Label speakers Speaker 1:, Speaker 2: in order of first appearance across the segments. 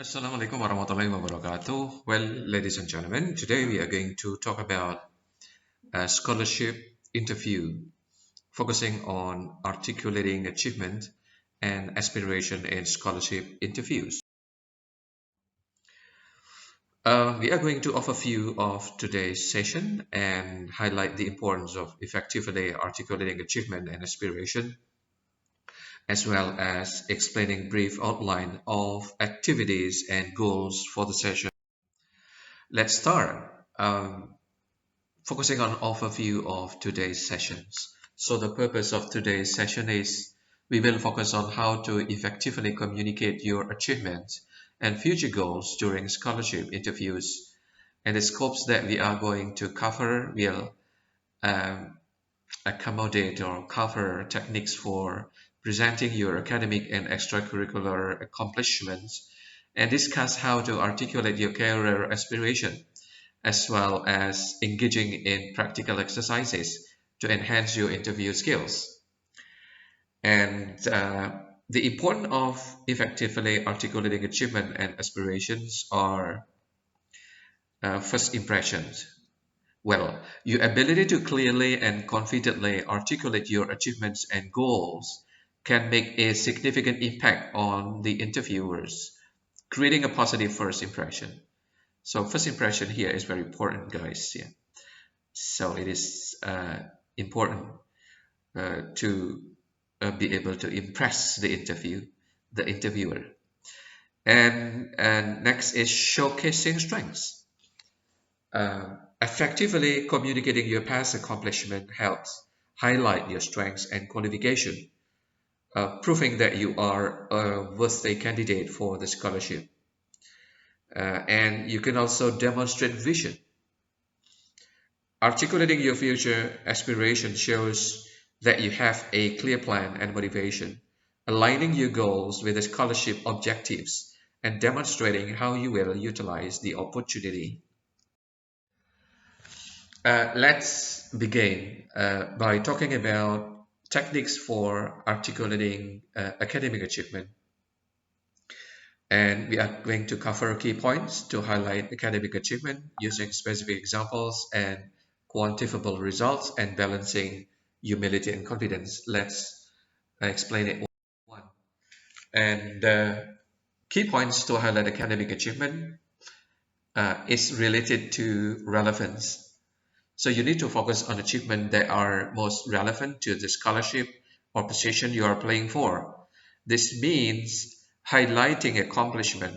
Speaker 1: Assalamualaikum warahmatullahi wabarakatuh. Well, ladies and gentlemen, today we are going to talk about a scholarship interview, focusing on articulating achievement and aspiration in scholarship interviews. We are going to offer view of today's session and highlight the importance of effectively articulating achievement and aspiration, as well as explaining brief outline of activities and goals for the session. Let's start. Focusing on overview of today's sessions. So the purpose of today's session is we will focus on how to effectively communicate your achievements and future goals during scholarship interviews. And the scopes that we are going to cover will um, accommodate or cover techniques for presenting your academic and extracurricular accomplishments and discuss how to articulate your career aspiration as well as engaging in practical exercises to enhance your interview skills. And the importance of effectively articulating achievement and aspirations are first impressions. Well, your ability to clearly and confidently articulate your achievements and goals can make a significant impact on the interviewers, creating a positive first impression. So first impression here is very important, guys. Yeah. So it is important to be able to impress the interviewer. And next is showcasing strengths. Effectively communicating your past accomplishment helps highlight your strengths and qualification, proving that you are a worthy candidate for the scholarship. And you can also demonstrate vision. Articulating your future aspiration shows that you have a clear plan and motivation, aligning your goals with the scholarship objectives and demonstrating how you will utilize the opportunity. Let's begin by talking about techniques for articulating academic achievement. And we are going to cover key points to highlight academic achievement using specific examples and quantifiable results and balancing humility and confidence. Let's explain it one. And key points to highlight academic achievement is related to relevance. So you need to focus on achievements that are most relevant to the scholarship or position you are playing for. This means highlighting accomplishment.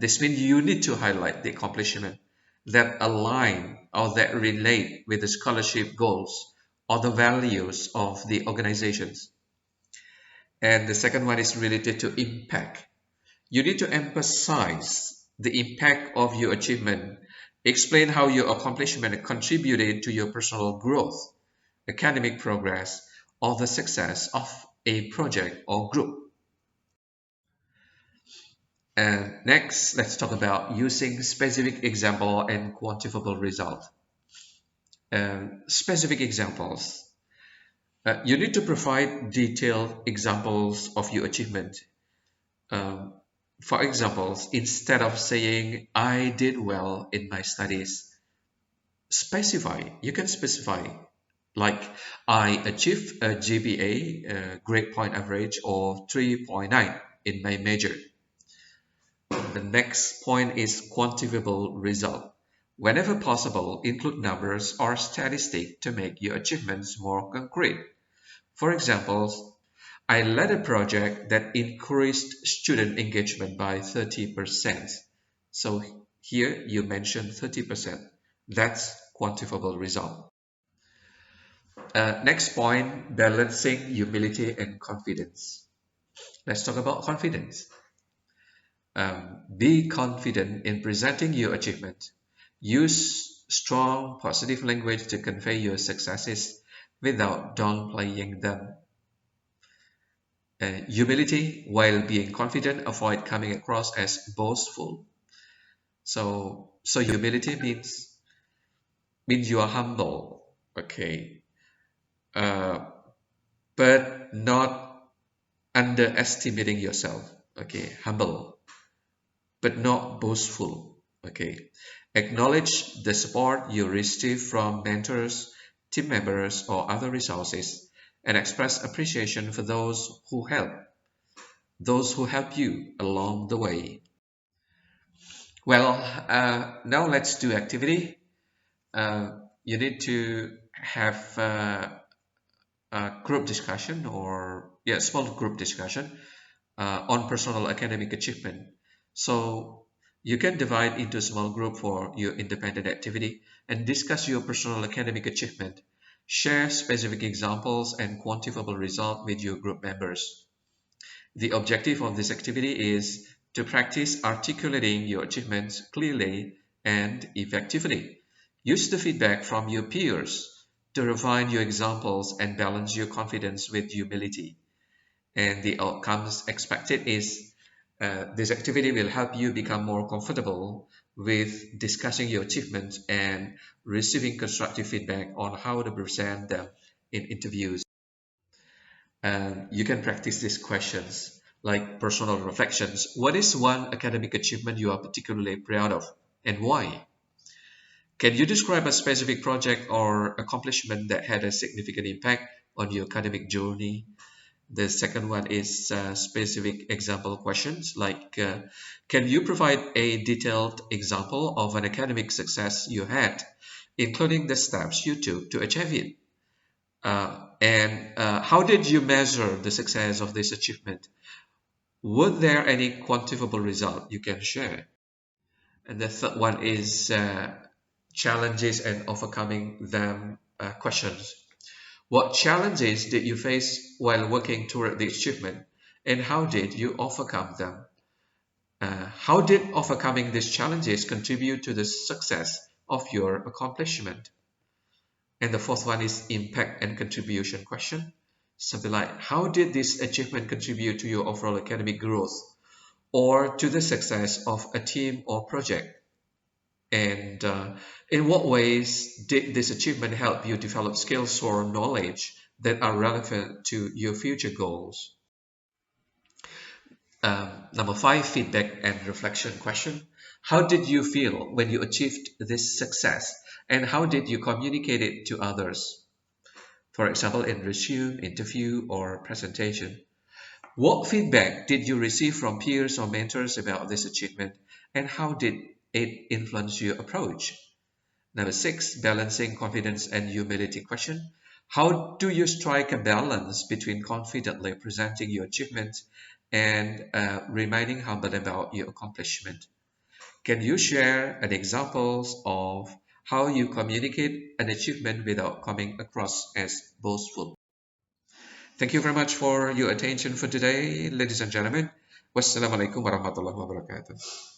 Speaker 1: This means you need to highlight the accomplishment that align or that relate with the scholarship goals or the values of the organizations. And the second one is related to impact. You need to emphasize the impact of your achievement. Explain how your accomplishment contributed to your personal growth, academic progress, or the success of a project or group. And next, let's talk about using specific example and quantifiable result. Specific examples. You need to provide detailed examples of your achievement. Um, for examples, instead of saying, I did well in my studies, you can specify, like, I achieved a GPA, grade point average, or 3.9 in my major. The next point is quantifiable result. Whenever possible, include numbers or statistics to make your achievements more concrete. For example, I led a project that increased student engagement by 30%. So here you mention 30%. That's quantifiable result. Next point, balancing humility and confidence. Let's talk about confidence. Be confident in presenting your achievement. Use strong, positive language to convey your successes without downplaying them. Humility, while being confident, avoid coming across as boastful. So humility means you are humble, okay, but not underestimating yourself, okay, humble. but not boastful. Okay. Acknowledge the support you receive from mentors, team members, or other resources, and express appreciation for those who help you along the way. Well, now let's do activity. You need to have a group discussion or small group discussion on personal academic achievement. So you can divide into small group for your independent activity and discuss your personal academic achievement. Share specific examples and quantifiable results with your group members. The objective of this activity is to practice articulating your achievements clearly and effectively. Use the feedback from your peers to refine your examples and balance your confidence with humility. And the outcomes expected is this activity will help you become more comfortable with discussing your achievements and receiving constructive feedback on how to present them in interviews. You can practice these questions like personal reflections. What is one academic achievement you are particularly proud of and why? Can you describe a specific project or accomplishment that had a significant impact on your academic journey? The second one is specific example questions like can you provide a detailed example of an academic success you had, including the steps you took to achieve it? And how did you measure the success of this achievement? Were there any quantifiable result you can share? And the third one is challenges and overcoming them questions. What challenges did you face while working toward the achievement, and how did you overcome them? How did overcoming these challenges contribute to the success of your accomplishment? And the fourth one is impact and contribution question. Something like, how did this achievement contribute to your overall academic growth or to the success of a team or project? And in what ways did this achievement help you develop skills or knowledge that are relevant to your future goals? Number five, feedback and reflection question. How did you feel when you achieved this success, and how did you communicate it to others? For example, in resume, interview, or presentation. What feedback did you receive from peers or mentors about this achievement, and how did it influence your approach? Number six, balancing confidence and humility question. How do you strike a balance between confidently presenting your achievements and remaining humble about your accomplishment? Can you share an examples of how you communicate an achievement without coming across as boastful? Thank you very much for your attention for today, ladies and gentlemen. Wassalamualaikum warahmatullahi wabarakatuh.